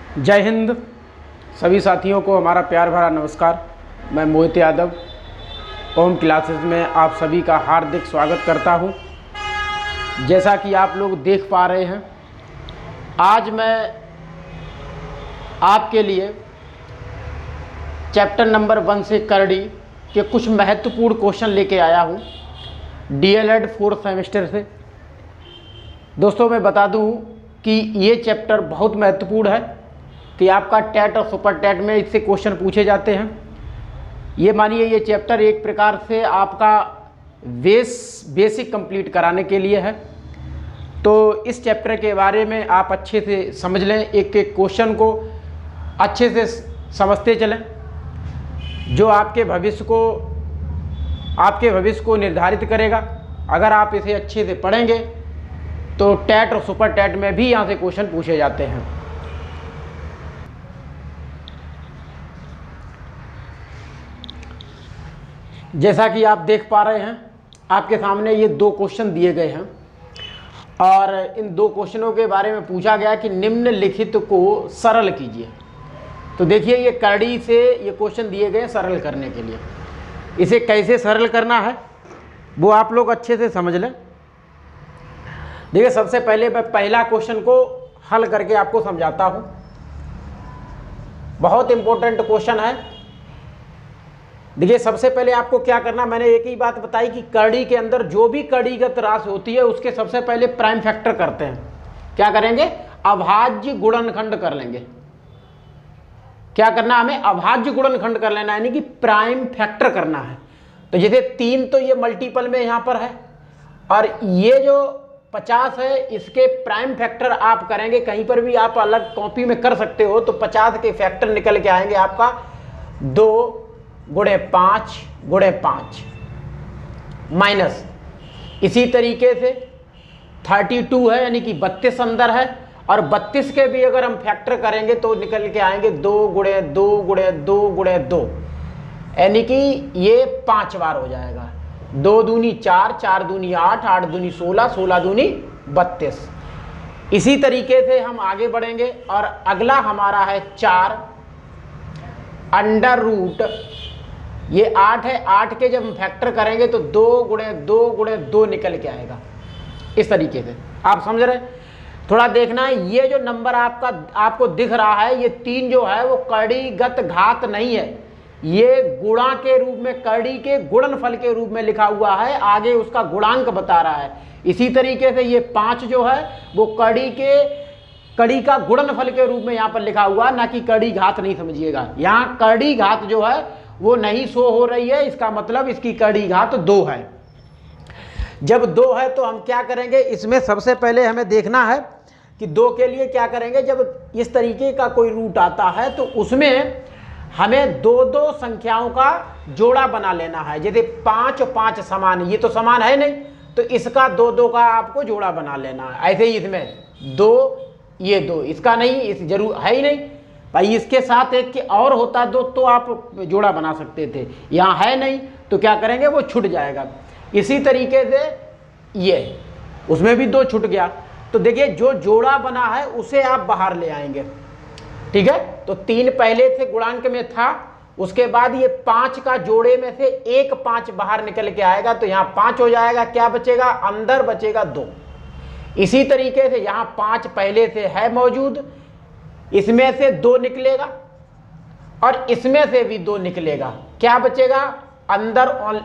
जय हिंद। सभी साथियों को हमारा प्यार भरा नमस्कार। मैं मोहित यादव ओम क्लासेस में आप सभी का हार्दिक स्वागत करता हूं। जैसा कि आप लोग देख पा रहे हैं, आज मैं आपके लिए चैप्टर नंबर 1 से करड़ी के कुछ महत्वपूर्ण क्वेश्चन लेके आया हूं, डीएलएड 4th सेमेस्टर से। दोस्तों, मैं बता दूं कि ये चैप्टर बहुत महत्वपूर्ण है कि आपका टेट और सुपर टेट में इससे क्वेश्चन पूछे जाते हैं। ये मानिए, ये चैप्टर एक प्रकार से आपका बेसिक कंप्लीट कराने के लिए है। तो इस चैप्टर के बारे में आप अच्छे से समझ लें, एक एक क्वेश्चन को अच्छे से समझते चलें, जो आपके भविष्य को निर्धारित करेगा। अगर आप इसे अच्छे से पढ़ेंगे तो टेट और सुपर टेट में भी यहाँ से क्वेश्चन पूछे जाते हैं। जैसा कि आप देख पा रहे हैं, आपके सामने ये 2 क्वेश्चन दिए गए हैं और इन 2 क्वेश्चनों के बारे में पूछा गया कि निम्नलिखित को सरल कीजिए। तो देखिए, ये करड़ी से ये क्वेश्चन दिए गए सरल करने के लिए। इसे कैसे सरल करना है वो आप लोग अच्छे से समझ लें। देखिए, सबसे पहले मैं पहला क्वेश्चन को हल करके आपको समझाता हूँ। बहुत इंपॉर्टेंट क्वेश्चन है। देखिए, सबसे पहले आपको क्या करना, मैंने एक ही बात बताई कि करड़ी के अंदर जो भी कड़ीगत राशि होती है उसके सबसे पहले प्राइम फैक्टर करते हैं। क्या करेंगे? अभाज्य गुणनखंड कर लेंगे। क्या करना, हमें अभाज्य गुणनखंड कर लेना, यानी कि प्राइम फैक्टर करना है। तो जैसे 3 तो ये मल्टीपल में यहां पर है और ये जो 50 है इसके प्राइम फैक्टर आप करेंगे। कहीं पर भी आप अलग कॉपी में कर सकते हो। तो 50 के फैक्टर निकल के आएंगे आपका 2 गुणे 5 गुणे 5 माइनस, इसी तरीके से 32 है, यानी कि 32 अंदर है और 32 के भी अगर हम फैक्टर करेंगे तो निकल के आएंगे 2 गुणे 2 गुणे 2 गुणे 2, यानी कि ये 5 बार हो जाएगा। 2 दूनी 4, 4 दूनी 8, 8 दूनी 16, 16 दूनी 32। इसी तरीके से हम आगे बढ़ेंगे और अगला हमारा है 4 अंडर रूट, ये 8 है, 8 के जब हम फैक्टर करेंगे तो 2 गुणे 2 गुणे 2 निकल के आएगा। इस तरीके से आप समझ रहे हैं। थोड़ा देखना है, ये जो नंबर आपको दिख रहा है, ये 3 जो है वो कड़ीगत घात नहीं है, ये गुणा के रूप में, कड़ी के गुणनफल के रूप में लिखा हुआ है। आगे उसका गुणांक बता रहा है। इसी तरीके से ये 5 जो है वो कड़ी का गुणनफल के रूप में यहाँ पर लिखा हुआ, ना कि कड़ी घात नहीं समझिएगा। यहाँ कड़ी घात जो है वो नहीं शो हो रही है, इसका मतलब इसकी कड़ी घात 2 है। जब 2 है तो हम क्या करेंगे, इसमें सबसे पहले हमें देखना है कि 2 के लिए क्या करेंगे। जब इस तरीके का कोई रूट आता है तो उसमें हमें 2-2 संख्याओं का जोड़ा बना लेना है। जैसे 5 और 5 समान, ये तो समान है नहीं, तो इसका 2-2 का आपको जोड़ा बना लेना है। ऐसे ही इसमें 2, ये 2, इसका नहीं, इस जरूर है ही नहीं भाई, इसके साथ एक के और होता 2 तो आप जोड़ा बना सकते थे, यहाँ है नहीं तो क्या करेंगे, वो छूट जाएगा। इसी तरीके से ये उसमें भी 2 छूट गया। तो देखिए, जो जोड़ा बना है उसे आप बाहर ले आएंगे। ठीक है, तो 3 पहले से गुणांक में था, उसके बाद ये 5 का जोड़े में से एक 5 बाहर निकल के आएगा, तो यहाँ 5 हो जाएगा। क्या बचेगा, अंदर बचेगा 2। इसी तरीके से यहाँ 5 पहले से है मौजूद, इसमें से 2 निकलेगा और इसमें से भी 2 निकलेगा। क्या बचेगा, अंदर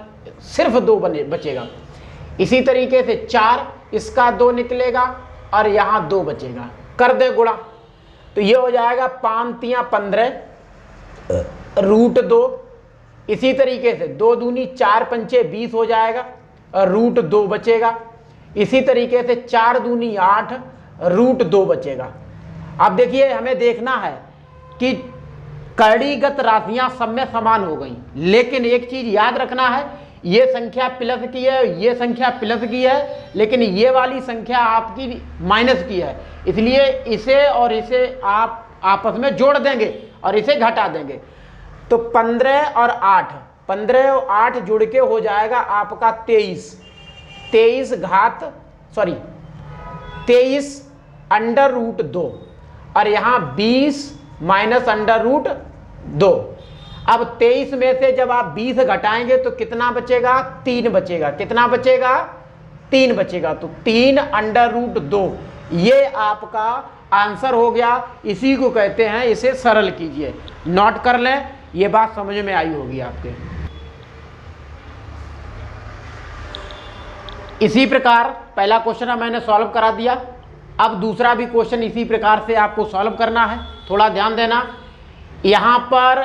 सिर्फ 2 बचेगा। इसी तरीके से 4, इसका 2 निकलेगा और यहाँ 2 बचेगा। कर दे गुणा, तो ये हो जाएगा 5 तियां 15 रूट 2। इसी तरीके से 2 दूनी 4 पंचे 20 हो जाएगा और रूट 2 बचेगा। इसी तरीके से 4 दूनी 8 रूट 2 बचेगा। अब देखिए, हमें देखना है कि कड़ीगत राशियां सब में समान हो गई, लेकिन एक चीज याद रखना है, ये संख्या प्लस की है, ये संख्या प्लस की है, लेकिन ये वाली संख्या आपकी माइनस की है। इसलिए इसे और इसे आप आपस में जोड़ देंगे और इसे घटा देंगे। तो 15 और 8 जुड़ के हो जाएगा आपका 23 अंडर रूट 2 और यहाँ 20 माइनस अंडर रूट 2। अब 23 में से जब आप 20 घटाएंगे तो कितना बचेगा? 3 बचेगा। कितना बचेगा? 3 बचेगा। तो 3 अंडर रूट 2 ये आपका आंसर हो गया। इसी को कहते हैं, इसे सरल कीजिए। नोट कर लें, ये बात समझ में आई होगी आपके। इसी प्रकार पहला क्वेश्चन मैंने सॉल्व करा दिया। अब दूसरा भी क्वेश्चन इसी प्रकार से आपको सॉल्व करना है। थोड़ा ध्यान देना, यहाँ पर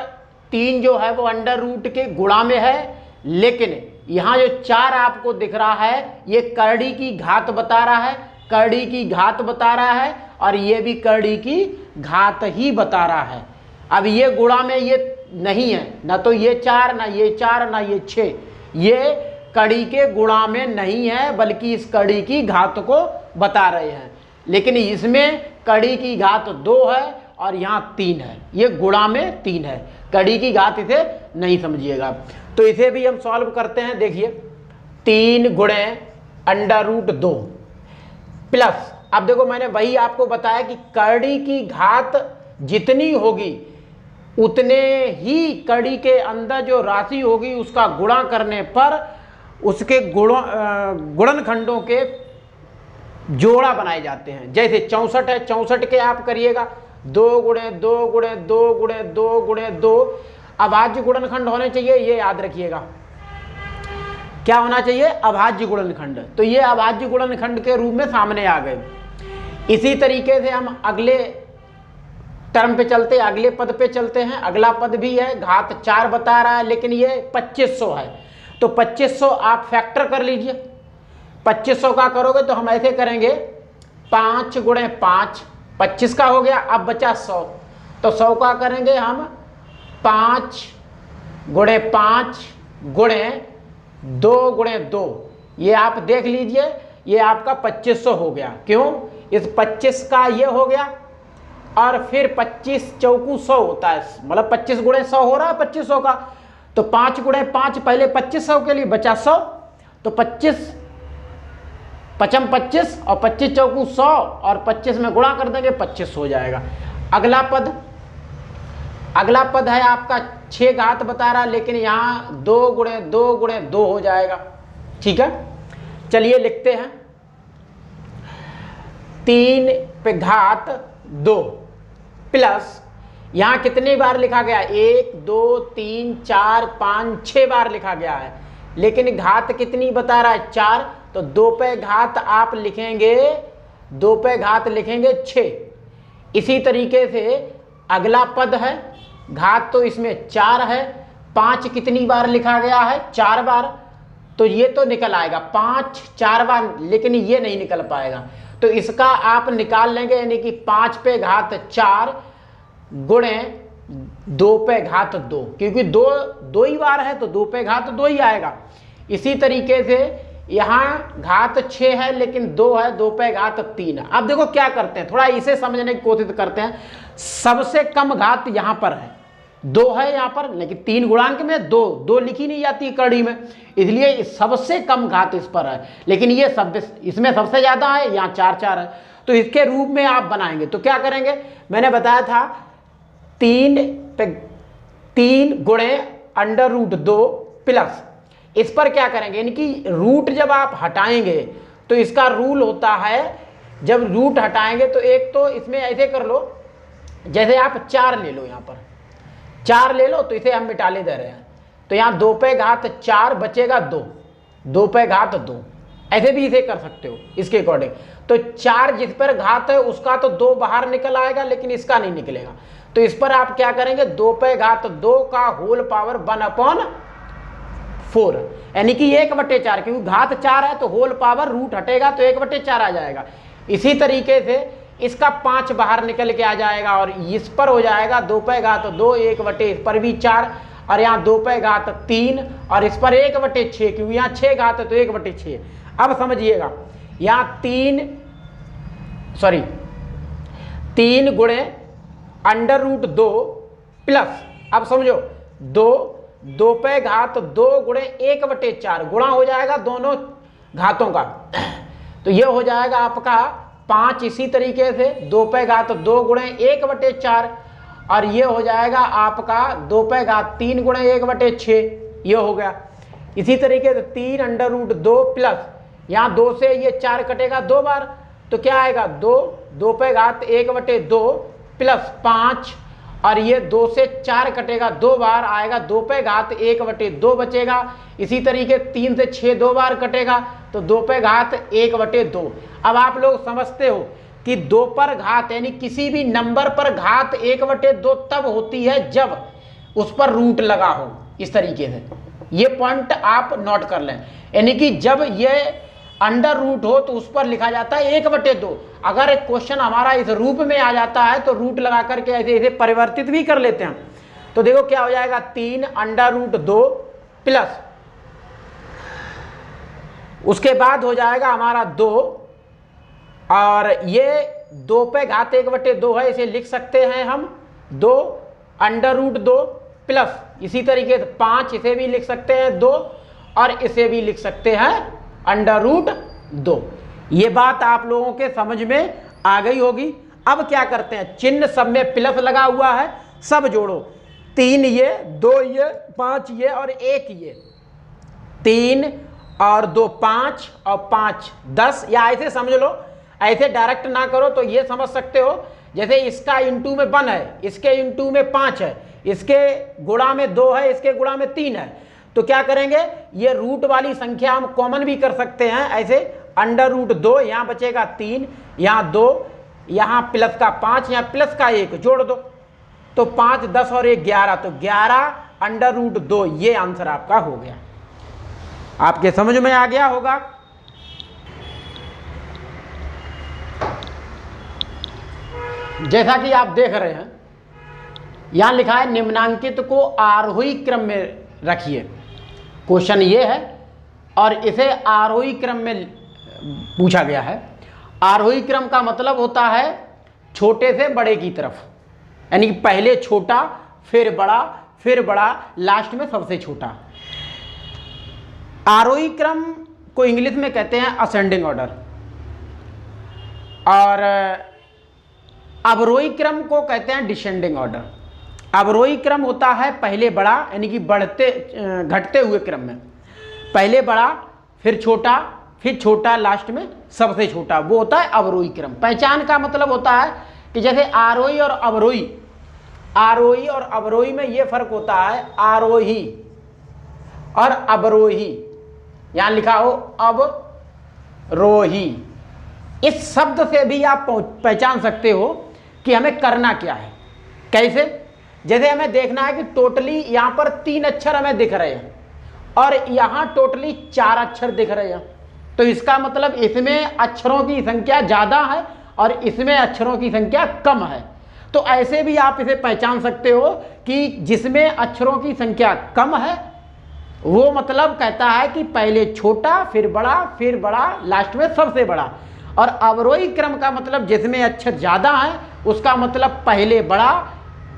3 जो है वो अंडर रूट के गुणा में है, लेकिन यहाँ जो 4 आपको दिख रहा है ये करड़ी की घात बता रहा है, करड़ी की घात बता रहा है, और ये भी करड़ी की घात ही बता रहा है। अब ये गुणा में ये नहीं है, ना तो ये 4, ना ये 4, ना ये 6, ये कड़ी के गुणा में नहीं है, बल्कि इस कड़ी की घात को बता रहे हैं। लेकिन इसमें कड़ी की घात 2 है और यहाँ 3 है, ये गुणा में 3 है, कड़ी की घात इसे नहीं समझिएगा। तो इसे भी हम सॉल्व करते हैं। देखिए 3 गुणे अंडर रूट 2 प्लस, अब देखो मैंने वही आपको बताया कि कड़ी की घात जितनी होगी उतने ही कड़ी के अंदर जो राशि होगी उसका गुणा करने पर उसके गुणनखंडों के जोड़ा बनाए जाते हैं। जैसे 64 है, 64 के आप करिएगा 2 गुणे 2 गुणे 2 गुणे 2 गुणे 2। अभाज्य गुणनखंड होने चाहिए, ये याद रखिएगा। क्या होना चाहिए? अभाज्य गुणनखंड। तो ये अभाज्य गुणनखंड के रूप में सामने आ गए। इसी तरीके से हम अगले टर्म पे चलते, अगले पद पे चलते हैं। अगला पद भी है, घात 4 बता रहा है, लेकिन ये 2500 है। तो 2500 आप फैक्टर कर लीजिए। 2500 का करोगे तो हम ऐसे करेंगे 5 गुणे 5, 25 का हो गया। अब बचा 100, तो 100 का करेंगे हम 5 गुणे 5 गुणे 2 गुणे 2। ये आप देख लीजिए, ये आपका 2500 हो गया। क्यों? इस 25 का ये हो गया, और फिर 25 चौकू 100 होता है, मतलब 25 गुणे 100 हो रहा है 2500 का। तो 5 गुणे 5 पहले 2500 के लिए बचा 100, तो 25 पचम 25 और 25 चौकू 100 और 25 में गुणा कर देंगे, 25 हो जाएगा। अगला पद है आपका 6 घात बता रहा है, लेकिन यहाँ 2 गुणे 2 गुणे 2 हो जाएगा। ठीक है, चलिए लिखते हैं 3 पे घात 2 प्लस, यहाँ कितनी बार लिखा गया? 1 2 3 4 5 6 बार लिखा गया है, लेकिन घात कितनी बता रहा है? 4। तो 2 पे घात आप लिखेंगे, 2 पे घात लिखेंगे 6। इसी तरीके से अगला पद है, घात तो इसमें 4 है, 5 कितनी बार लिखा गया है? 4 बार। तो ये तो निकल आएगा 5 4 बार, लेकिन ये नहीं निकल पाएगा। तो इसका आप निकाल लेंगे, यानी कि 5 पे घात 4 गुणे 2 पे घात 2, क्योंकि 2 ही बार है तो 2 पे घात 2 ही आएगा। इसी तरीके से यहाँ घात 6 है, लेकिन 2 है, 2 पे घात 3 है। अब देखो क्या करते हैं, थोड़ा इसे समझने की कोशिश करते हैं। सबसे कम घात यहाँ पर है, 2 है यहाँ पर, लेकिन 3 गुणांक में 2 लिखी नहीं जाती कड़ी में, इसलिए सबसे कम घात इस पर है। लेकिन ये इसमें सबसे ज्यादा है, यहाँ 4 है। तो इसके रूप में आप बनाएंगे तो क्या करेंगे? मैंने बताया था 3 गुणे अंडर रूट 2 प्लस, इस पर क्या करेंगे, यानी कि रूट जब आप हटाएंगे तो इसका रूल होता है, जब रूट हटाएंगे तो एक तो इसमें ऐसे कर लो, जैसे आप 4 ले लो, यहाँ पर 4 ले लो, तो इसे हम मिटाले दे रहे हैं। तो यहाँ 2 पे घात 4 बचेगा 2 पे घात 2, ऐसे भी इसे कर सकते हो इसके अकॉर्डिंग। तो 4 जिस पर घात है उसका तो 2 बाहर निकल आएगा, लेकिन इसका नहीं निकलेगा। तो इस पर आप क्या करेंगे? 2 पे घात 2 का होल पावर 1/4, यानी कि 1/4, क्योंकि घात 4 है तो होल पावर रूट हटेगा तो 1/4 आ जाएगा। इसी तरीके से इसका 5 बाहर निकल के आ जाएगा, और इस पर हो जाएगा 2 पे घात 2 1/, इस पर भी 4, और यहाँ 2 पे घात 3, और इस पर 1/6, क्योंकि यहाँ 6 घात है तो 1/6। अब समझिएगा, यहाँ 3 गुणे अंडर रूट 2 प्लस, अब समझो 2 पे घात 2 गुणे 1/4, गुणा हो जाएगा दोनों घातों का, तो ये हो जाएगा आपका 5 इसी तरीके से 2 पे घात 2 गुणे 1/4 और ये हो जाएगा आपका 2 पे घात 3 गुणे 1/6 ये हो गया। इसी तरीके से 3 अंडर रूट 2 प्लस यहाँ 2 से ये 4 कटेगा 2 बार तो क्या आएगा 2 पे घात 1/2 प्लस 5 और ये 2 से 4 कटेगा 2 बार आएगा 2 पे घात 1/2 बचेगा। इसी तरीके 3 से 6 2 बार कटेगा तो 2 पे घात 1/2। अब आप लोग समझते हो कि 2 पर घात यानी किसी भी नंबर पर घात 1/2 तब होती है जब उस पर रूट लगा हो। इस तरीके से ये पॉइंट आप नोट कर लें, यानी कि जब ये अंडर रूट हो तो उस पर लिखा जाता है 1/2। अगर एक क्वेश्चन हमारा इस रूप में आ जाता है तो रूट लगा करके ऐसे ऐसे परिवर्तित भी कर लेते हैं। तो देखो क्या हो जाएगा 3 अंडर रूट 2 प्लस उसके बाद हो जाएगा हमारा 2 और ये 2 पे घात 1/2 है, इसे लिख सकते हैं हम 2 अंडर रूट 2 प्लस इसी तरीके से 5 इसे भी लिख सकते हैं 2 और इसे भी लिख सकते हैं अंडर रूट 2। ये बात आप लोगों के समझ में आ गई होगी। अब क्या करते हैं, चिन्ह सब में प्लस लगा हुआ है, सब जोड़ो 3 ये 2 ये 5 ये और 1 ये 3 और 2 5 और 5 10 या ऐसे समझ लो, ऐसे डायरेक्ट ना करो तो ये समझ सकते हो जैसे इसका इंटू में 1 है, इसके इंटू में 5 है, इसके गुणा में 2 है, इसके गुणा में 3 है। तो क्या करेंगे, ये रूट वाली संख्या हम कॉमन भी कर सकते हैं ऐसे अंडर रूट 2 यहाँ बचेगा 3 यहाँ 2 यहाँ प्लस का 5 यहाँ प्लस का 1 जोड़ दो तो 5 10 और 1 11 तो 11 अंडर रूट 2 ये आंसर आपका हो गया। आपके समझ में आ गया होगा। जैसा कि आप देख रहे हैं यहां लिखा है निम्नांकित को आरोही क्रम में रखिए। क्वेश्चन ये है और इसे आरोही क्रम में पूछा गया है। आरोही क्रम का मतलब होता है छोटे से बड़े की तरफ, यानी कि पहले छोटा फिर बड़ा लास्ट में सबसे छोटा। आरोही क्रम को इंग्लिश में कहते हैं असेंडिंग ऑर्डर और अवरोही क्रम को कहते हैं डिसेंडिंग ऑर्डर। अवरोही क्रम होता है पहले बड़ा यानी कि घटते हुए क्रम में, पहले बड़ा फिर छोटा लास्ट में सबसे छोटा, वो होता है अवरोही क्रम। पहचान का मतलब होता है कि जैसे आरोही और अवरोही में ये फर्क होता है, आरोही और अवरोही, यहां लिखा हो अवरोही। इस शब्द से भी आप पहचान सकते हो कि हमें करना क्या है। कैसे, जैसे हमें देखना है कि टोटली यहां पर 3 अक्षर हमें दिख रहे हैं और यहां टोटली 4 अक्षर दिख रहे हैं, तो इसका मतलब इसमें अक्षरों की संख्या ज्यादा है और इसमें अक्षरों की संख्या कम है। तो ऐसे भी आप इसे पहचान सकते हो कि जिसमें अक्षरों की संख्या कम है वो मतलब कहता है कि पहले छोटा फिर बड़ा लास्ट में सबसे बड़ा। और अवरोही क्रम का मतलब जिसमें अक्षर ज़्यादा है उसका मतलब पहले बड़ा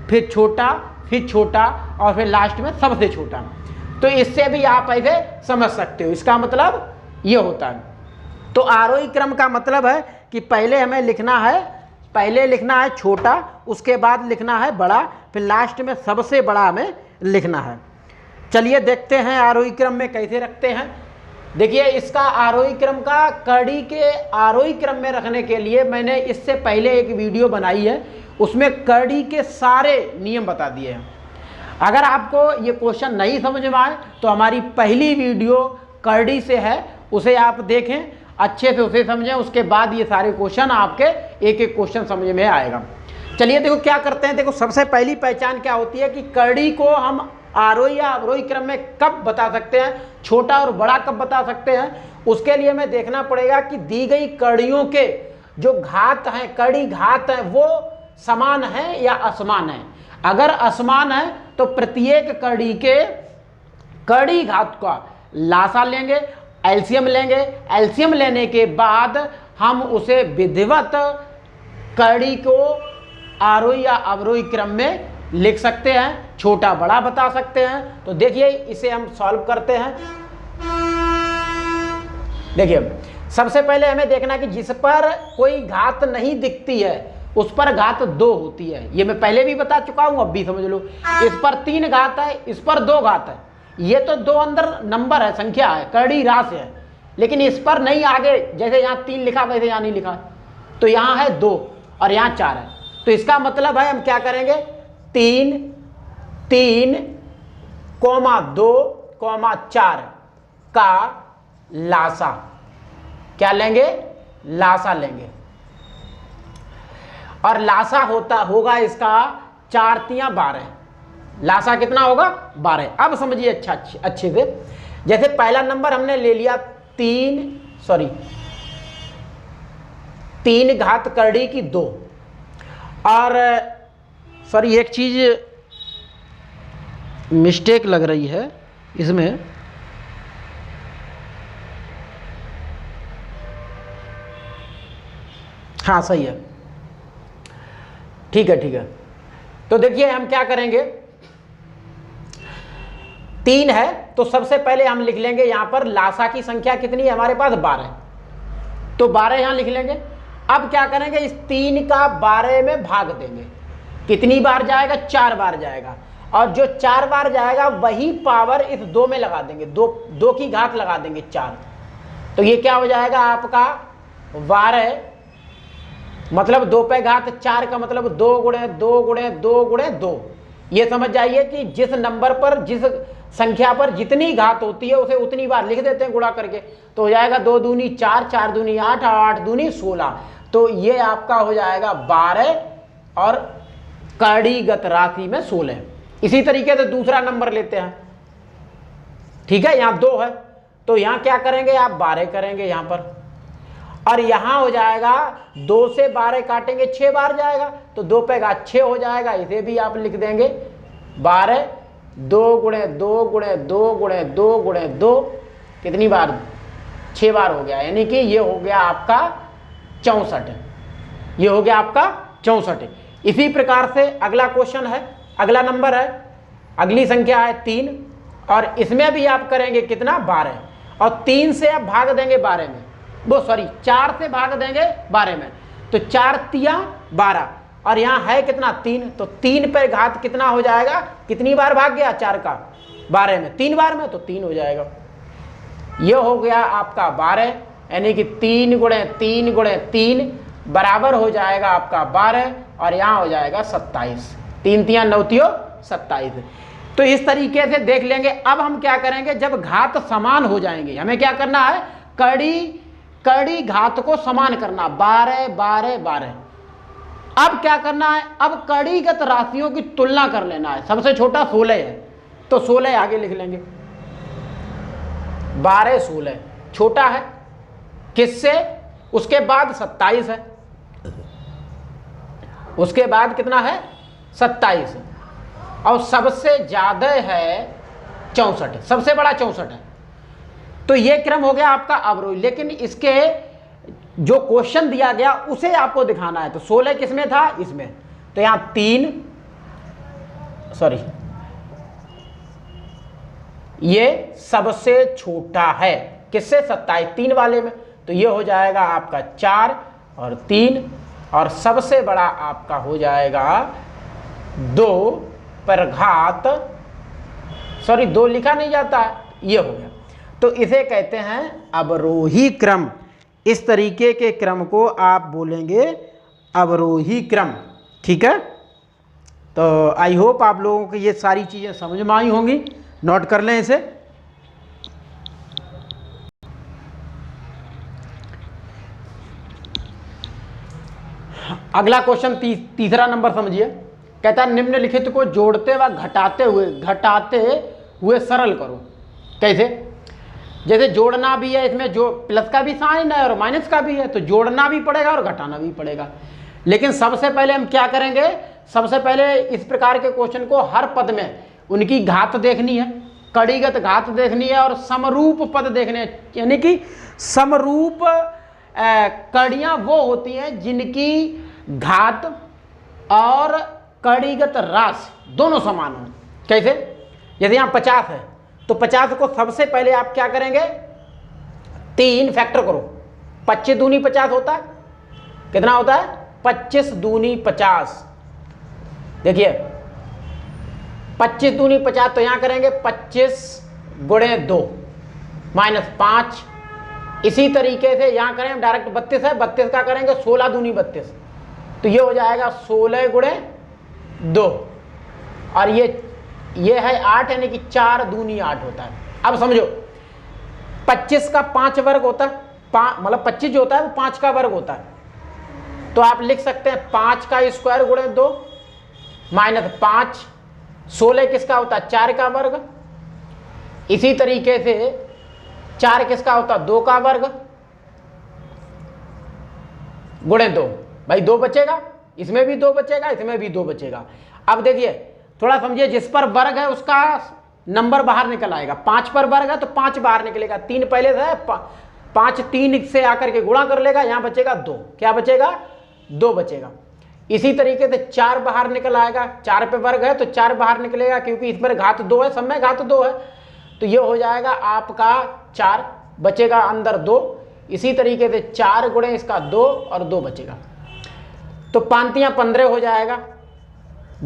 फिर छोटा और फिर लास्ट में सबसे छोटा। तो इससे भी आप ऐसे समझ सकते हो, इसका मतलब ये होता है। तो आरोही क्रम का मतलब है कि पहले हमें लिखना है छोटा, उसके बाद लिखना है बड़ा, फिर लास्ट में सबसे बड़ा हमें लिखना है। चलिए देखते हैं आरोही क्रम में कैसे रखते हैं। देखिए इसका आरोही क्रम का कड़ी के आरोही क्रम में रखने के लिए मैंने इससे पहले एक वीडियो बनाई है, उसमें कड़ी के सारे नियम बता दिए हैं। अगर आपको ये क्वेश्चन नहीं समझ में आए तो हमारी पहली वीडियो कड़ी से है, उसे आप देखें अच्छे से, उसे समझें, उसके बाद ये सारे क्वेश्चन आपके एक एक क्वेश्चन समझ में आएगा। चलिए देखो क्या करते हैं। देखो सबसे पहली पहचान क्या होती है कि कड़ी को हम आरोही या अवरोही क्रम में कब बता सकते हैं, छोटा और बड़ा कब बता सकते हैं। उसके लिए हमें देखना पड़ेगा कि दी गई कड़ियों के जो घात हैं, कड़ी घात हैं, वो समान है या असमान है। अगर असमान है तो प्रत्येक कड़ी के कड़ी घात का लासा लेंगे, एलसीएम लेंगे। एलसीएम लेने के बाद हम उसे विधिवत कड़ी को आरोही या अवरोही क्रम में लिख सकते हैं, छोटा बड़ा बता सकते हैं। तो देखिए इसे हम सॉल्व करते हैं। देखिए सबसे पहले हमें देखना कि जिस पर कोई घात नहीं दिखती है उस पर घात 2 होती है। ये मैं पहले भी बता चुका हूं, अब भी समझ लो। इस पर 3 घात है, इस पर 2 घात है। ये तो 2 अंदर नंबर है, संख्या है, करड़ी राशि है, लेकिन इस पर नहीं आगे, जैसे यहाँ 3 लिखा वैसे यहाँ नहीं लिखा। तो यहाँ है 2 और यहाँ 4 है। तो इसका मतलब है हम क्या करेंगे, 3 3 2 4 का लासा क्या लेंगे, लासा लेंगे। और लासा होगा इसका 4 तियां 12। लासा कितना होगा, 12। अब समझिए अच्छे से। जैसे पहला नंबर हमने ले लिया 3 घात करड़ी की 2। और सॉरी एक चीज मिस्टेक लग रही है इसमें, हाँ सही है, ठीक है। तो देखिए हम क्या करेंगे, 3 है तो सबसे पहले हम लिख लेंगे यहां पर लासा की संख्या कितनी है हमारे पास, 12। तो 12 यहां लिख लेंगे। अब क्या करेंगे, इस 3 का 12 में भाग देंगे। कितनी बार जाएगा, 4 बार जाएगा। और जो 4 बार जाएगा वही पावर इस 2 में लगा देंगे, 2 की घात लगा देंगे 4। तो ये क्या हो जाएगा आपका 12, मतलब 2 पे घात 4 का मतलब 2 गुणे 2 गुणे 2 गुणे 2। ये समझ जाइए कि जिस नंबर पर, जिस संख्या पर जितनी घात होती है उसे उतनी बार लिख देते हैं गुणा करके। तो हो जाएगा 2 दूनी 4, 4 दूनी 8, 8 दूनी 16। तो ये आपका हो जाएगा 12 और कड़ीगत राशि में 16। इसी तरीके से दूसरा नंबर लेते हैं, ठीक है। यहाँ 2 है तो यहाँ क्या करेंगे आप, 12 करेंगे यहाँ पर। और यहां हो जाएगा 2 से 12 काटेंगे 6 बार जाएगा, तो 2 पे घात 6 हो जाएगा। इसे भी आप लिख देंगे 12, 2 गुणे 2 गुणे 2 गुणे 2 गुणे 2, कितनी बार, 6 बार हो गया। यानी कि ये हो गया आपका 64। ये हो गया आपका 64। इसी प्रकार से अगला क्वेश्चन है, अगला नंबर है, अगली संख्या है 3। और इसमें भी आप करेंगे कितना, 12। और 3 से आप भाग देंगे 12 में, वो सॉरी 4 से भाग देंगे 12 में। तो 4 तियां 12 और यहाँ है कितना, 3। तो 3 पे घात कितना हो जाएगा, कितनी बार भाग गया 4 का 12 में, 3 बार में, तो 3 हो जाएगा। ये हो गया आपका 12, यानी कि 3 गुणे 3 गुणे 3 बराबर हो जाएगा आपका 12। और यहाँ हो जाएगा 27। 3 तियां 9 तियो 27। तो इस तरीके से देख लेंगे। अब हम क्या करेंगे, जब घात समान हो जाएंगे, हमें क्या करना है, कड़ी घात को समान करना, 12 12 12। अब क्या करना है, अब कड़ीगत राशियों की तुलना कर लेना है। सबसे छोटा 16 है तो 16 आगे लिख लेंगे, 12 16 छोटा है किससे, उसके बाद 27 है, उसके बाद कितना है 27, और सबसे ज्यादा है 64, सबसे बड़ा 64 है। तो ये क्रम हो गया आपका अवरोही। लेकिन इसके जो क्वेश्चन दिया गया उसे आपको दिखाना है। तो 16 किसमें था, इसमें। तो यहां 3 सॉरी ये सबसे छोटा है किससे, 27 3 वाले में। तो ये हो जाएगा आपका 4 और 3, और सबसे बड़ा आपका हो जाएगा 2 पर घात, सॉरी 2 लिखा नहीं जाता है, ये हो गया। तो इसे कहते हैं अवरोही क्रम। इस तरीके के क्रम को आप बोलेंगे अवरोही क्रम, ठीक है। तो आई होप आप लोगों को ये सारी चीज़ें समझ में आई होंगी। नोट कर लें इसे। अगला क्वेश्चन तीसरा नंबर समझिए। कहता है निम्नलिखित को जोड़ते व घटाते हुए सरल करो। कैसे, जैसे जोड़ना भी है, इसमें जो प्लस का भी साइन है और माइनस का भी है, तो जोड़ना भी पड़ेगा और घटाना भी पड़ेगा। लेकिन सबसे पहले हम क्या करेंगे, सबसे पहले इस प्रकार के क्वेश्चन को हर पद में उनकी घात देखनी है, कड़ीगत घात देखनी है और समरूप पद देखने हैं। यानी कि समरूप कड़ियाँ वो होती हैं जिनकी घात और कड़ीगत राशि दोनों समान हो। कैसे, यदि यहाँ 50 है तो 50 को सबसे पहले आप क्या करेंगे, 3 फैक्टर करो, 25 दूनी 50 होता है, कितना होता है 25 दूनी 50। देखिए 25 दूनी 50, तो यहां करेंगे 25 गुणे 2 माइनस 5। इसी तरीके से यहां करें डायरेक्ट 32 है, 32 का करेंगे 16 दूनी 32, तो ये हो जाएगा 16 गुणे 2, और ये है 8, यानी कि 4 दूनी 8 होता है। अब समझो 25 का 5 वर्ग होता है, मतलब 25 जो होता है वो 5 का वर्ग होता है, तो आप लिख सकते हैं 5 का स्क्वायर गुणे 2 माइनस 5। 16 किसका होता है 4 का वर्ग, इसी तरीके से 4 किसका होता है 2 का वर्ग गुणे 2, भाई 2 बचेगा, इसमें भी 2 बचेगा, इसमें भी 2 बचेगा। अब देखिए थोड़ा समझिए, जिस पर वर्ग है उसका नंबर बाहर निकल आएगा। 5 पर वर्ग है तो 5 बाहर निकलेगा, 3 पहले से है, 5 3 से आकर के गुणा कर लेगा, यहां बचेगा 2, क्या बचेगा 2 बचेगा। इसी तरीके से 4 बाहर निकल आएगा, 4 पे वर्ग है तो 4 बाहर निकलेगा, क्योंकि इस पर घात 2 है, सब में घात 2 है, तो ये हो जाएगा आपका 4, बचेगा अंदर 2। इसी तरीके से 4 गुणे इसका 2 और 2 बचेगा, तो 5 तियां 15 हो जाएगा,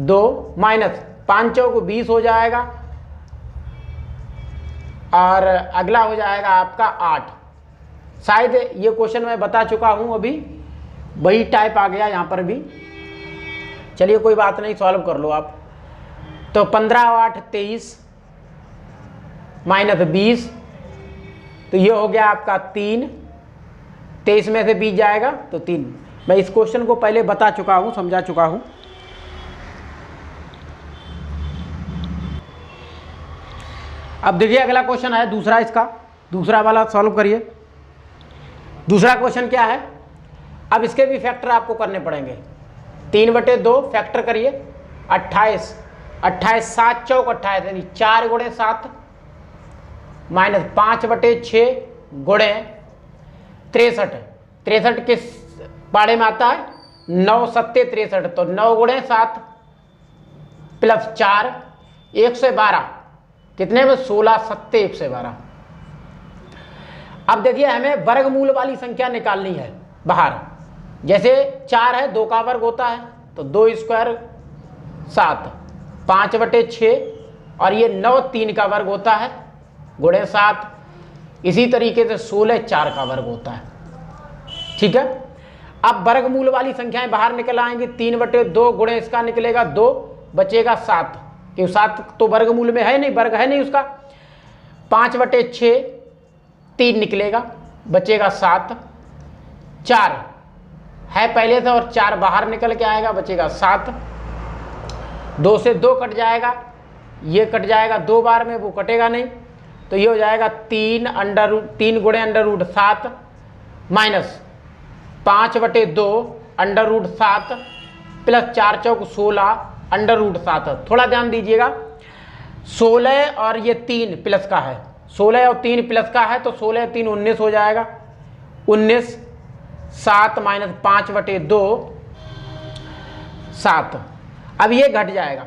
2 माइनस 5 चौक 20 हो जाएगा, और अगला हो जाएगा आपका 8। शायद ये क्वेश्चन मैं बता चुका हूं, अभी वही टाइप आ गया यहां पर भी, चलिए कोई बात नहीं, सॉल्व कर लो आप। तो 15 और 8 23 माइनस 20, तो ये हो गया आपका 3, 23 में से 20 जाएगा तो 3। मैं इस क्वेश्चन को पहले बता चुका हूं, समझा चुका हूं। अब देखिए अगला क्वेश्चन है दूसरा, इसका दूसरा वाला सॉल्व करिए। दूसरा क्वेश्चन क्या है, अब इसके भी फैक्टर आपको करने पड़ेंगे। 3/2 फैक्टर करिए, 28, 28 7 चौक 28, यानी 4 गुणे 7 माइनस 5/6 गुणे 63। 63 किस पाड़े में आता है 9 7 63, तो 9 गुणे 7 प्लस 4 112, कितने में 16 7 112। अब देखिए हमें वर्गमूल वाली संख्या निकालनी है बाहर। जैसे 4 है 2 का वर्ग होता है, तो 2 स्क्वायर 7, 5/6, और ये 9 3 का वर्ग होता है गुणे 7। इसी तरीके से 16 4 का वर्ग होता है। ठीक है, अब वर्गमूल वाली संख्याएं बाहर निकल आएंगी। 3/2 गुणे इसका निकलेगा 2, बचेगा 7, क्योंकि 7 तो वर्गमूल में है नहीं, वर्ग है नहीं उसका। 5/6 3 निकलेगा, बचेगा 7। 4 है पहले से और 4 बाहर निकल के आएगा, बचेगा 7। 2 से 2 कट जाएगा, ये कट जाएगा 2 बार में, वो कटेगा नहीं, तो ये हो जाएगा 3 गुणे √7 माइनस 5/2 √7 प्लस 4 चौक 16 √7। थोड़ा ध्यान दीजिएगा, 16 और ये 3 प्लस का है, 16 और 3 प्लस का है, तो 16 3 19 हो जाएगा। 19 7 माइनस 5/2 7। अब ये घट जाएगा,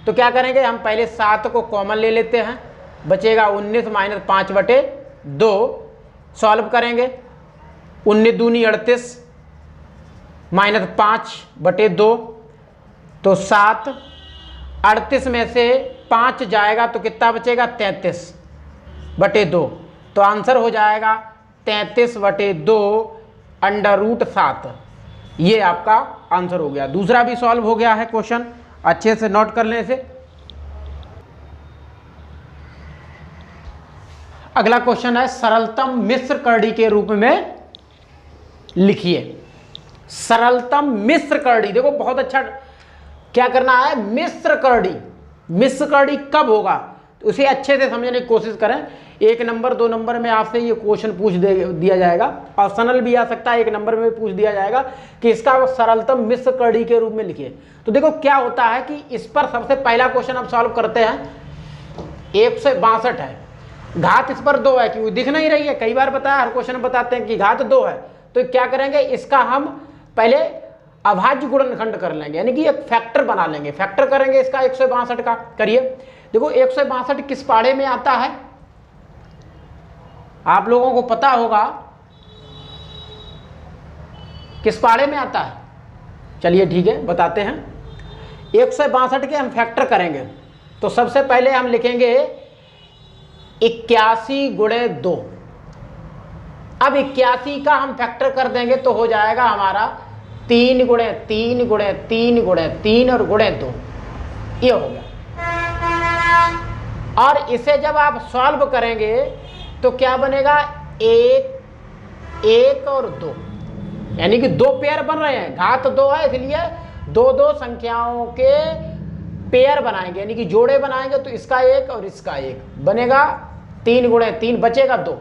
तो क्या करेंगे हम, पहले 7 को कॉमन ले लेते हैं, बचेगा 19 माइनस 5/2। सॉल्व करेंगे, 19 दूनी 38 माइनस 5/2, तो 7। 38 में से 5 जाएगा तो कितना बचेगा 33/2, तो आंसर हो जाएगा 33/2 √7। ये आपका आंसर हो गया। दूसरा भी सॉल्व हो गया है क्वेश्चन, अच्छे से नोट कर लेने से। अगला क्वेश्चन है, सरलतम मिश्र करड़ी के रूप में लिखिए। सरलतम मिश्र करड़ी, देखो बहुत अच्छा, क्या करना है, मिश्र करड़ी। मिश्र करड़ी कब होगा, तो उसे अच्छे से समझने की कोशिश करें। 1 नंबर 2 नंबर में आपसे ये क्वेश्चन पूछ दिया जाएगा, ऑप्शनल भी आ सकता है, 1 नंबर में पूछ दिया जाएगा कि इसका सरलतम मिश्र करड़ी के रूप में लिखिए। तो देखो क्या होता है कि इस पर सबसे पहला क्वेश्चन हम सॉल्व करते हैं। 162 है, घात इस पर 2 है, क्योंकि दिख नहीं रही है, कई बार बताया, हर क्वेश्चन में बताते हैं कि घात 2 है, तो क्या करेंगे, इसका हम पहले अभाज्य गुणनखंड कर लेंगे, यानी कि एक फैक्टर बना लेंगे। फैक्टर करेंगे इसका 162 का, करिए। देखो 162 किस पाड़े में आता है, आप लोगों को पता होगा किस पाड़े में आता है? चलिए ठीक है, बताते हैं। 162 के हम फैक्टर करेंगे तो सबसे पहले हम लिखेंगे 81 गुणे 2। अब 81 का हम फैक्टर कर देंगे तो हो जाएगा हमारा 3 गुणे 3 गुणे 3 गुणे 3 और गुणे 2, ये हो गया। और इसे जब आप सॉल्व करेंगे तो क्या बनेगा? 1 और 2, यानी कि 2 पेयर बन रहे हैं। घात 2 है इसलिए 2 संख्याओं के पेयर बनाएंगे, यानी कि जोड़े बनाएंगे। तो इसका 1 और इसका 1 बनेगा 3 गुणे 3, बचेगा 2,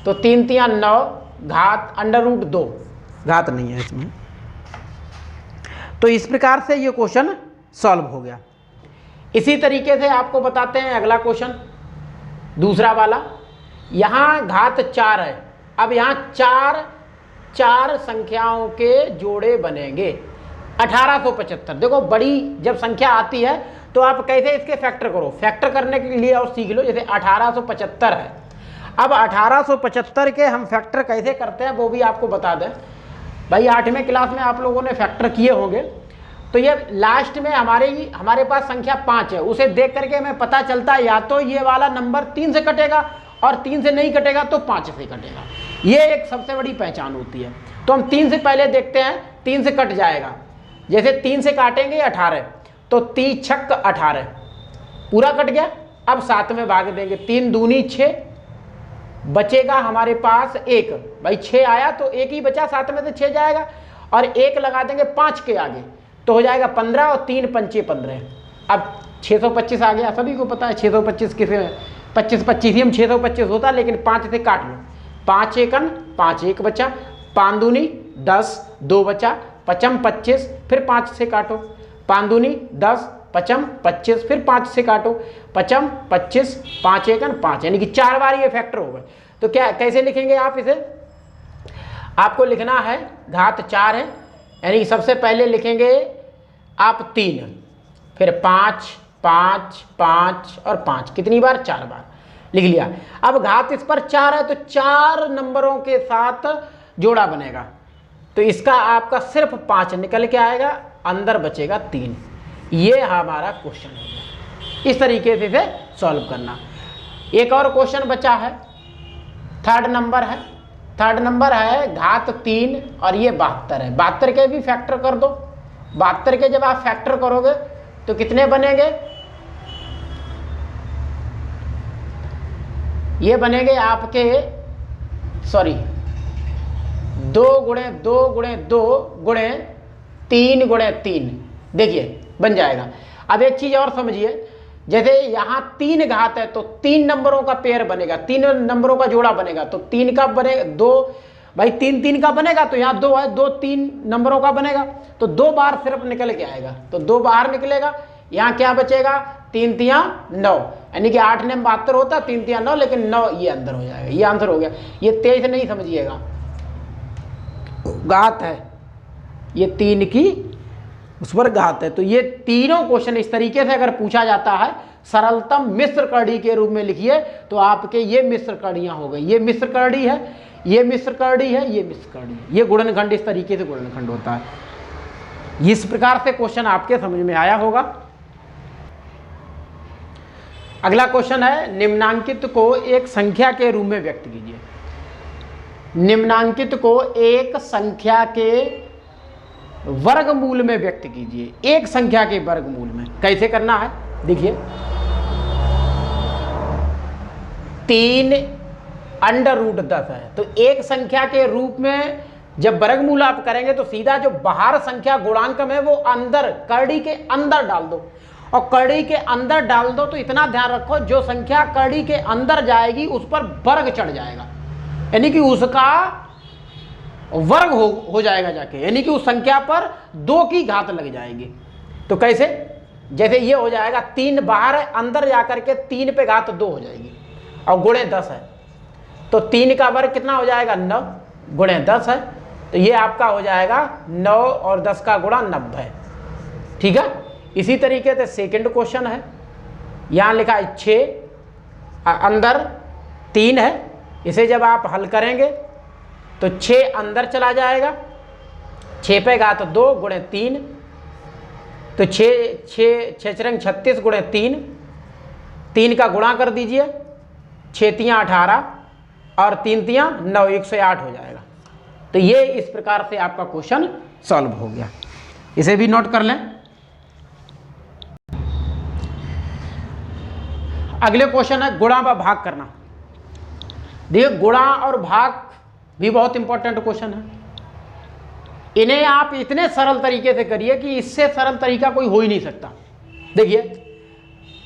तो 3 3 9, घात √2, घात नहीं है इसमें। तो इस प्रकार से ये क्वेश्चन सॉल्व हो गया। इसी तरीके से आपको बताते हैं अगला क्वेश्चन, दूसरा वाला। यहाँ घात 4 है। अब यहाँ चार संख्याओं के जोड़े बनेंगे। 1875, देखो बड़ी जब संख्या आती है तो आप कैसे इसके फैक्टर करो, फैक्टर करने के लिए और सीख लो। जैसे 1875 है, अब 1875 के हम फैक्टर कैसे करते हैं वो भी आपको बता दें। भाई 8वें क्लास में आप लोगों ने फैक्टर किए होंगे, तो ये लास्ट में हमारे पास संख्या 5 है, उसे देख करके हमें पता चलता है या तो ये वाला नंबर 3 से कटेगा, और 3 से नहीं कटेगा तो 5 से कटेगा। ये एक सबसे बड़ी पहचान होती है। तो हम 3 से पहले देखते हैं, 3 से कट जाएगा। जैसे 3 से काटेंगे 18, तो 3 छक्क 18 पूरा कट गया। अब 7 में भाग देंगे, 3 दूनी 6, बचेगा हमारे पास 1। भाई 6 आया तो 1 ही बचा, 7 में से 6 जाएगा, और 1 लगा देंगे 5 के आगे तो हो जाएगा 15, और 3 पंचे 15। अब 625 आ गया। सभी को पता है 625 किसे 25 ही हम 625 होता, लेकिन 5 से काट लो। 5 एकन 5, 1 बचा, 5 दूनी 10, 2 बचा, 5 25, फिर 5 से काटो, 5 दूनी 10, 5 25, फिर 5 से काटो, 5 25, 5 एकन 5, यानी कि 4 बार ये फैक्टर हो गए। तो क्या कैसे लिखेंगे आप इसे? आपको लिखना है घात 4 है, यानी कि सबसे पहले लिखेंगे आप 3, फिर 5 5 5 और 5, कितनी बार? 4 बार लिख लिया। अब घात इस पर 4 है तो 4 नंबरों के साथ जोड़ा बनेगा, तो इसका आपका सिर्फ 5 निकल के आएगा, अंदर बचेगा 3। ये हमारा क्वेश्चन हो गया। इस तरीके से इसे सॉल्व करना। एक और क्वेश्चन बचा है, थर्ड नंबर है घात 3 और ये 72 है। 72 के भी फैक्टर कर दो। 72 के जब आप फैक्टर करोगे तो कितने बनेंगे? ये बनेंगे आपके 2 गुणे 2 गुणे 2 गुणे 3 गुणे 3, देखिए बन जाएगा। अब एक चीज और समझिए, जैसे यहाँ 3 घात है तो 3 नंबरों का पेयर बनेगा, 3 नंबरों का जोड़ा बनेगा, तो 3 का बने 2, भाई 3 3 का बनेगा, तो यहाँ 2 है, 2 3 नंबरों का बनेगा, तो 2 बार सिर्फ निकल के आएगा, तो 2 बाहर निकलेगा। यहाँ क्या बचेगा? 3 3 9, यानी कि 8 ने 72 होता, 3 3 9, लेकिन 9 ये अंदर हो जाएगा। ये आंसर हो गया। ये 23 नहीं समझिएगा, घात है, ये 3 की उस पर घात है। तो ये तीनों क्वेश्चन इस तरीके से अगर पूछा जाता है, सरलतम मिश्र कड़ी के रूप में लिखिए, तो आपके ये मिश्र कड़ियां हो गई। ये मिश्र कड़ी है, ये मिश्र कड़ी है, ये मिश्र कड़ी है, ये गुणनखंड। इस तरीके से गुणनखंड होता है। इस प्रकार से क्वेश्चन आपके समझ में आया होगा। अगला क्वेश्चन है, निम्नांकित को एक संख्या के रूप में व्यक्त कीजिए। निम्नांकित को एक संख्या के वर्गमूल में व्यक्त कीजिए। एक संख्या के वर्गमूल में कैसे करना है? देखिए, 3 √10 है, तो एक संख्या के रूप में जब वर्गमूल आप करेंगे तो सीधा जो बाहर संख्या गुणांक में वो अंदर कड़ी के अंदर डाल दो, और कड़ी के अंदर डाल दो तो इतना ध्यान रखो, जो संख्या कड़ी के अंदर जाएगी उस पर वर्ग चढ़ जाएगा, यानी कि उसका वर्ग हो जाएगा जाके, यानी कि उस संख्या पर 2 की घात लग जाएगी। तो कैसे? जैसे ये हो जाएगा, 3 बाहर है, अंदर जाकर के 3 पे घात 2 हो जाएगी, और गुणे 10 है, तो 3 का वर्ग कितना हो जाएगा? 9 गुणे 10 है, तो ये आपका हो जाएगा 9 और 10 का गुणा 90। ठीक है। इसी तरीके से सेकंड क्वेश्चन है, यहाँ लिखा है 6, अंदर 3 है, इसे जब आप हल करेंगे तो 6 अंदर चला जाएगा, 6 पे घात 2 गुणे 3, तो 6 36 गुणे 3, 3 का गुणा कर दीजिए, 6 तियाँ 18 और 3 तियाँ 9, 108 हो जाएगा। तो ये इस प्रकार से आपका क्वेश्चन सॉल्व हो गया। इसे भी नोट कर लें। अगले क्वेश्चन है गुणा व भाग करना। देखिए गुणा और भाग भी बहुत इंपॉर्टेंट क्वेश्चन है। इन्हें आप इतने सरल तरीके से करिए कि इससे सरल तरीका कोई हो ही नहीं सकता। देखिए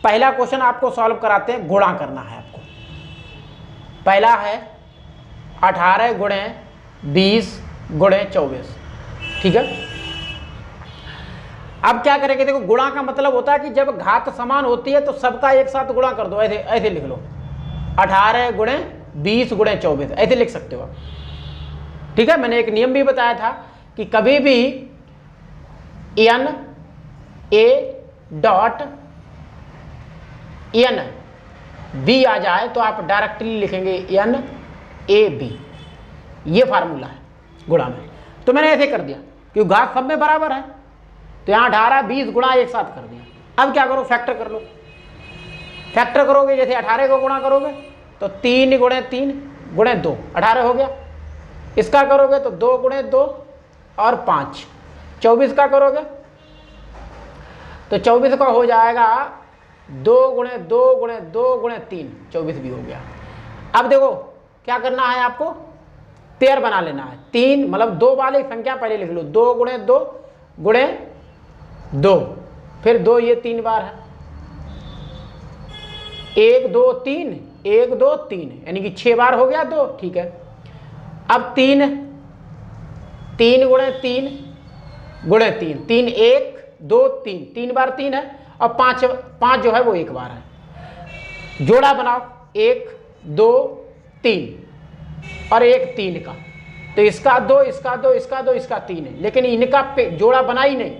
पहला क्वेश्चन आपको सॉल्व कराते हैं, गुणा करना है आपको। पहला है 18 गुणे 20 गुणे 24, ठीक है। अब क्या करेंगे, देखो गुणा का मतलब होता है कि जब घात समान होती है तो सबका एक साथ गुणा कर दो। ऐसे ऐसे लिख लो, 18 गुणे 20 गुणे 24 ऐसे लिख सकते हो, ठीक है। मैंने एक नियम भी बताया था कि कभी भी n a dot n b आ जाए तो आप डायरेक्टली लिखेंगे n a b। ये फार्मूला है गुणा में। तो मैंने ऐसे कर दिया क्योंकि घात सब में बराबर है, तो यहाँ 18 20 गुणा एक साथ कर दिया। अब क्या करो, फैक्टर कर लो। फैक्टर करोगे, जैसे 18 को गुणा करोगे तो 3 गुणे 3 गुणे 2 18 हो गया। इसका करोगे तो 2 गुणे 2 और 5, 24 का करोगे तो 24 का हो जाएगा 2 गुणे 2 गुणे 2 गुणे 3, 24 भी हो गया। अब देखो क्या करना है, आपको पेयर बना लेना है। 3 मतलब 2 वाली संख्या पहले लिख लो, 2 गुणे 2 गुणे 2, फिर 2 ये 3 बार है, 1 2 3 1 2 3 यानी कि 6 बार हो गया 2, ठीक है। अब 3 गुणे 3 गुणे 3, 3 1 2 3, 3 बार 3 है, और 5 जो है वो 1 बार है। जोड़ा बनाओ, 1 2 3 और 1 3 का, तो इसका 2 इसका 2 इसका 2 इसका 3 है, लेकिन इनका जोड़ा बना ही नहीं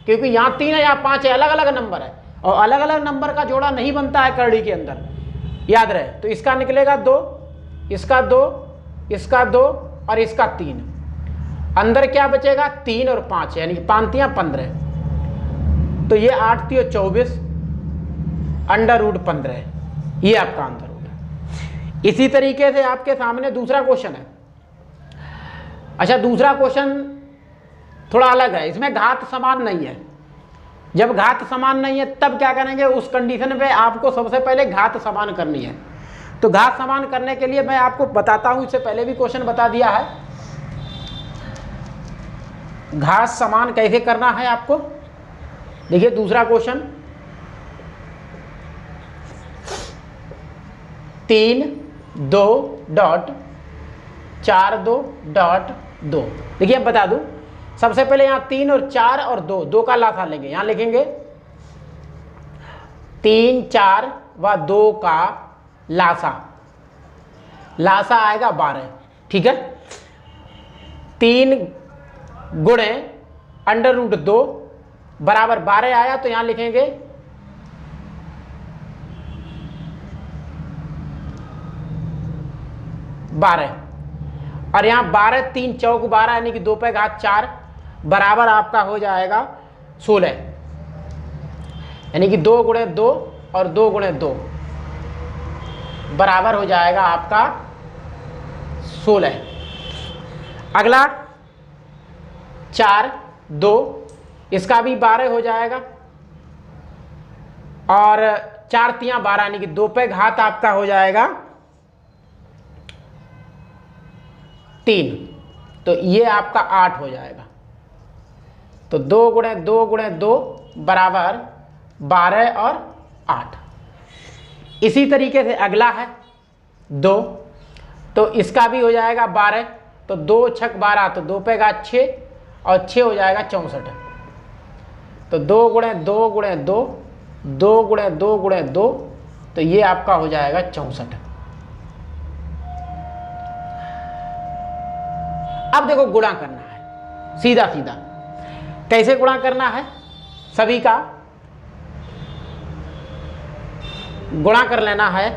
क्योंकि यहाँ 3 है यहाँ 5 है, अलग अलग नंबर है, और अलग अलग नंबर का जोड़ा नहीं बनता है करड़ी के अंदर, याद रहे। तो इसका निकलेगा 2, इसका 2, इसका 2 और इसका 3। अंदर क्या बचेगा, 3 और 5 यानी कि 5 तियाँ 15, तो ये 8 तियों 24 √15, ये आपका आंसर हो गया। इसी तरीके से आपके सामने दूसरा क्वेश्चन है। अच्छा दूसरा क्वेश्चन थोड़ा अलग है, इसमें घात समान नहीं है। जब घात समान नहीं है तब क्या करेंगे, उस कंडीशन पे आपको सबसे पहले घात समान करनी है। तो घात समान करने के लिए मैं आपको बताता हूं, इससे पहले भी क्वेश्चन बता दिया है। घात समान कैसे करना है आपको, देखिए दूसरा क्वेश्चन 3 2 डॉट 4 2 डॉट 2। देखिए अब बता दूं, सबसे पहले यहाँ 3 और 4 और 2 का लासा लेंगे। यहाँ लिखेंगे 3 4 व 2 का लासा आएगा 12, ठीक है। 3 गुणे √2 बराबर 12 आया, तो यहाँ लिखेंगे 12, और यहाँ 12 3 चौक 12 यानी कि 2 पे घात 4 बराबर आपका हो जाएगा 16, यानी कि 2 गुणे 2 और 2 गुणे 2 बराबर हो जाएगा आपका 16। अगला 4 2, इसका भी 12 हो जाएगा, और 4 तियाँ 12 यानी कि 2 पे घात आपका हो जाएगा 3, तो ये आपका 8 हो जाएगा। तो 2 गुणे 2 गुणे 2 बराबर 12 और 8। इसी तरीके से अगला है 2, तो इसका भी हो जाएगा 12, तो 2 छक 12, तो 2 पे घात 6 और 6 हो जाएगा 64। तो 2 गुणे 2 गुणे 2 2 गुणे 2 गुणे 2, तो ये आपका हो जाएगा 64। अब देखो गुणा करना है सीधा सीधा। कैसे गुणा करना है, सभी का गुणा कर लेना है।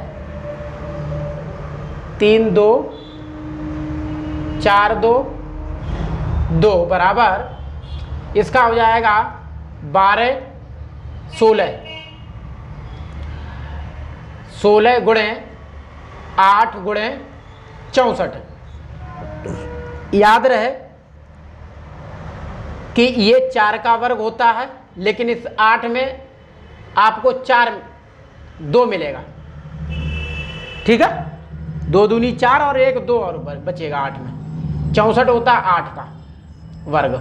3 2 4 2 2 बराबर इसका हो जाएगा 12 16 गुणे 8 गुणे 64। याद रहे कि ये 4 का वर्ग होता है, लेकिन इस 8 में आपको 2 मिलेगा। ठीक है, 2 दूनी 4 और 1 2 और बचेगा 8 में। 64 होता है 8 का वर्ग।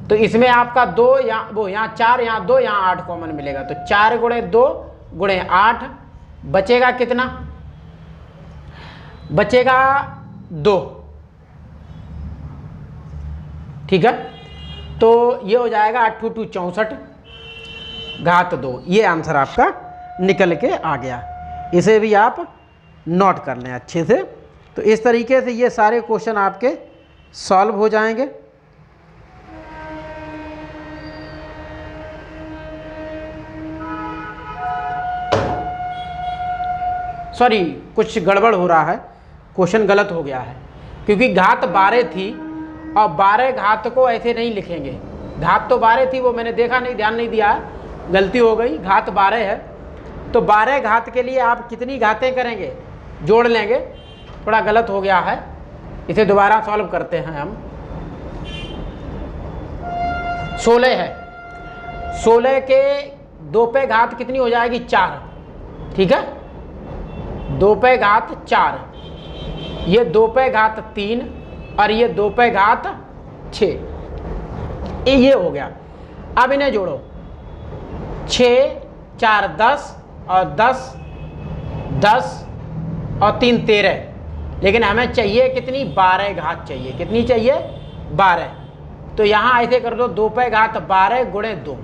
तो इसमें आपका 2 यहाँ 4 यहाँ 2 यहाँ 8 कॉमन मिलेगा। तो 4 गुणे 2 गुणे 8 बचेगा कितना? बचेगा 2। ठीक है, तो ये हो जाएगा 8 2 64 घात 2। ये आंसर आपका निकल के आ गया। इसे भी आप नोट कर लें अच्छे से। तो इस तरीके से ये सारे क्वेश्चन आपके सॉल्व हो जाएंगे। सॉरी, कुछ गड़बड़ हो रहा है, क्वेश्चन गलत हो गया है, क्योंकि घात 12 थी और 12 घात को ऐसे नहीं लिखेंगे। घात तो 12 थी, वो मैंने देखा नहीं, ध्यान नहीं दिया, गलती हो गई। घात 12 है, तो 12 घात के लिए आप कितनी घातें करेंगे? जोड़ लेंगे। थोड़ा गलत हो गया है, इसे दोबारा सॉल्व करते हैं हम। 16 है, 16 के 2 पे घात कितनी हो जाएगी? 4। ठीक है, 2 पे घात 4, ये 2 पे घात 3 और ये 2 पे घात 6। ये हो गया। अब इन्हें जोड़ो, 6 4 10 और 10 10 और 3 13। लेकिन हमें चाहिए कितनी? 12 घात चाहिए। कितनी चाहिए? 12। तो यहाँ ऐसे कर दो, 2 पे घात 12 गुणे 2।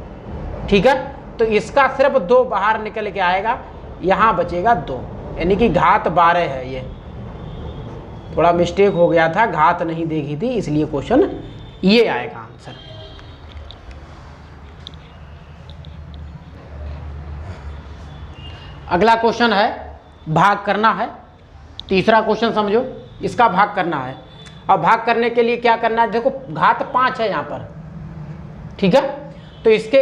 ठीक है, तो इसका सिर्फ 2 बाहर निकल के आएगा, यहाँ बचेगा 2, यानी कि घात 12 है। ये थोड़ा मिस्टेक हो गया था, घात नहीं देखी थी, इसलिए क्वेश्चन ये आएगा आंसर। अगला क्वेश्चन है भाग करना है। तीसरा क्वेश्चन समझो, इसका भाग करना है। अब भाग करने के लिए क्या करना है? देखो, घात 5 है यहाँ पर। ठीक है, तो इसके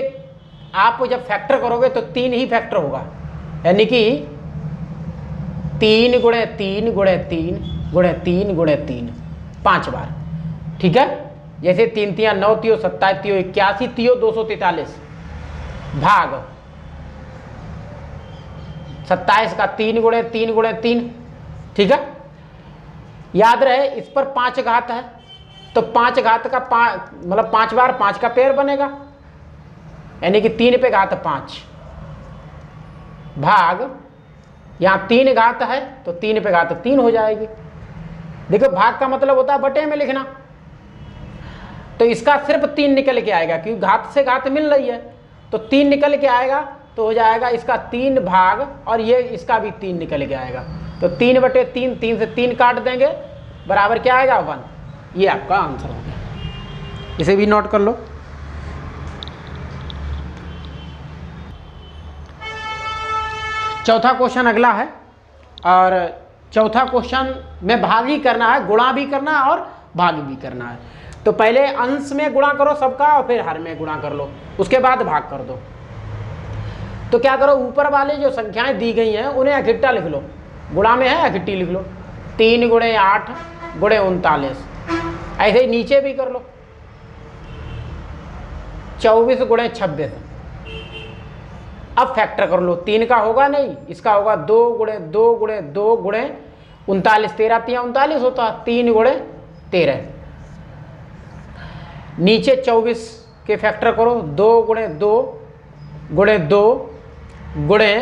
आप जब फैक्टर करोगे तो 3 ही फैक्टर होगा, यानी कि 3 गुणे 3 गुणे 3 गुणे 3 गुणे 3 5 बार। ठीक है, जैसे 3 3 9 3 27 3 81 3 243 भाग 27 का 3 गुणे 3 गुणे 3। ठीक है, याद रहे इस पर 5 घात है, तो 5 घात का 5 बार 5 का पेयर बनेगा, यानी कि 3 पे घात 5 भाग, यहाँ 3 घात है तो 3 पे घात 3 हो जाएगी। देखो, भाग का मतलब होता है बटे में लिखना, तो इसका सिर्फ 3 निकल के आएगा, क्योंकि घात से घात मिल रही है, तो 3 निकल के आएगा, तो हो जाएगा इसका 3 भाग, और ये इसका भी 3 निकल के आएगा, तो 3 बटे 3, 3 से 3 काट देंगे, बराबर क्या आएगा? 1। ये आपका आंसर हो गया। इसे भी नोट कर लो। चौथा क्वेश्चन अगला है, और चौथा क्वेश्चन में भाग ही करना है, गुणा भी करना है और भाग भी करना है। तो पहले अंश में गुणा करो सबका, और फिर हर में गुणा कर लो, उसके बाद भाग कर दो। तो क्या करो, ऊपर वाले जो संख्याएं दी गई हैं उन्हें इकट्ठा लिख लो, गुणा में है इकट्ठी लिख लो। 3 गुणे 8 गुणे 39, ऐसे ही नीचे भी कर लो, 24 गुणे 26। अब फैक्टर कर लो, 3 का होगा नहीं, इसका होगा 2 गुणे 2 गुणे 2 गुणे 39, 13 3 39 होता, 3 गुणे 13। नीचे 24 के फैक्टर करो, 2 गुणे 2 गुणे 2 गुणे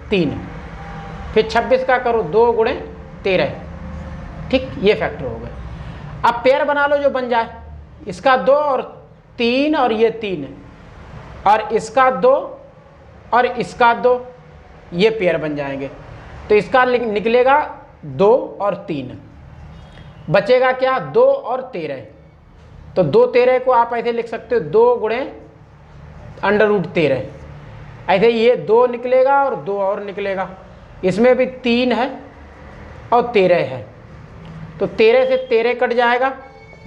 3, फिर 26 का करो 2 गुणे 13। ठीक, ये फैक्टर हो गए। अब पेयर बना लो जो बन जाए, इसका 2 और 3 और ये 3, और इसका 2 और इसका 2, ये पेयर बन जाएंगे। तो इसका निकलेगा 2 और 3, बचेगा क्या? 2 और 13। तो 2 13 को आप ऐसे लिख सकते हो, 2 गुणे √13। ऐसे ये 2 निकलेगा और 2 और निकलेगा, इसमें भी 3 है और 13 है, तो 13 से 13 कट जाएगा,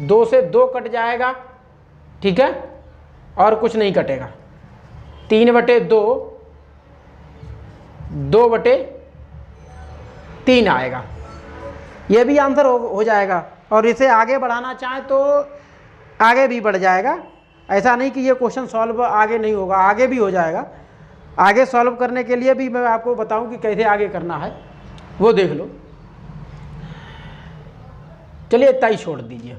2 से 2 कट जाएगा, ठीक है, और कुछ नहीं कटेगा। 3/2 2/3 आएगा, ये भी आंसर हो जाएगा। और इसे आगे बढ़ाना चाहें तो आगे भी बढ़ जाएगा, ऐसा नहीं कि ये क्वेश्चन सॉल्व आगे नहीं होगा, आगे भी हो जाएगा। आगे सॉल्व करने के लिए भी मैं आपको बताऊं कि कैसे आगे करना है, वो देख लो। चलिए इतना ही छोड़ दीजिए।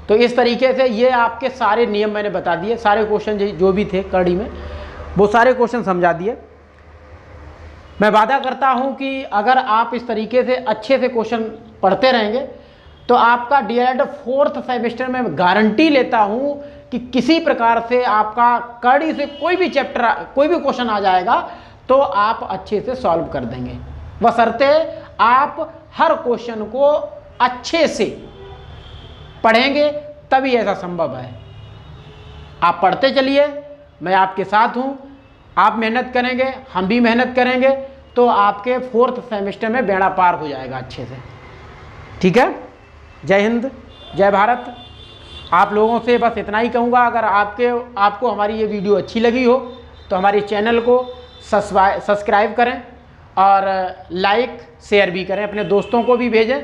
तो इस तरीके से ये आपके सारे नियम मैंने बता दिए, सारे क्वेश्चन जो भी थे कड़ी में वो सारे क्वेश्चन समझा दिए। मैं वादा करता हूं कि अगर आप इस तरीके से अच्छे से क्वेश्चन पढ़ते रहेंगे तो आपका डीएलएड 4th सेमेस्टर में गारंटी लेता हूं कि किसी प्रकार से आपका कड़ी से कोई भी चैप्टर, कोई भी क्वेश्चन आ जाएगा तो आप अच्छे से सॉल्व कर देंगे, बशर्ते आप हर क्वेश्चन को अच्छे से पढ़ेंगे, तभी ऐसा संभव है। आप पढ़ते चलिए, मैं आपके साथ हूं, आप मेहनत करेंगे, हम भी मेहनत करेंगे, तो आपके 4th सेमेस्टर में बेड़ा पार हो जाएगा अच्छे से, ठीक है। जय हिंद, जय भारत। आप लोगों से बस इतना ही कहूँगा, अगर आपको हमारी ये वीडियो अच्छी लगी हो तो हमारे चैनल को सब्सक्राइब करें और लाइक शेयर भी करें, अपने दोस्तों को भी भेजें,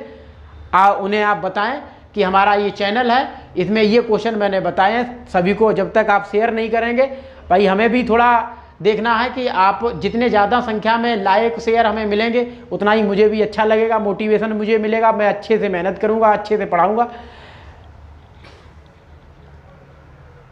उन्हें आप बताएं कि हमारा ये चैनल है, इसमें ये क्वेश्चन मैंने बताए हैं सभी को। जब तक आप शेयर नहीं करेंगे, भाई हमें भी थोड़ा देखना है कि आप जितने ज़्यादा संख्या में लाइक शेयर हमें मिलेंगे उतना ही मुझे भी अच्छा लगेगा, मोटिवेशन मुझे मिलेगा, मैं अच्छे से मेहनत करूँगा, अच्छे से पढ़ाऊँगा।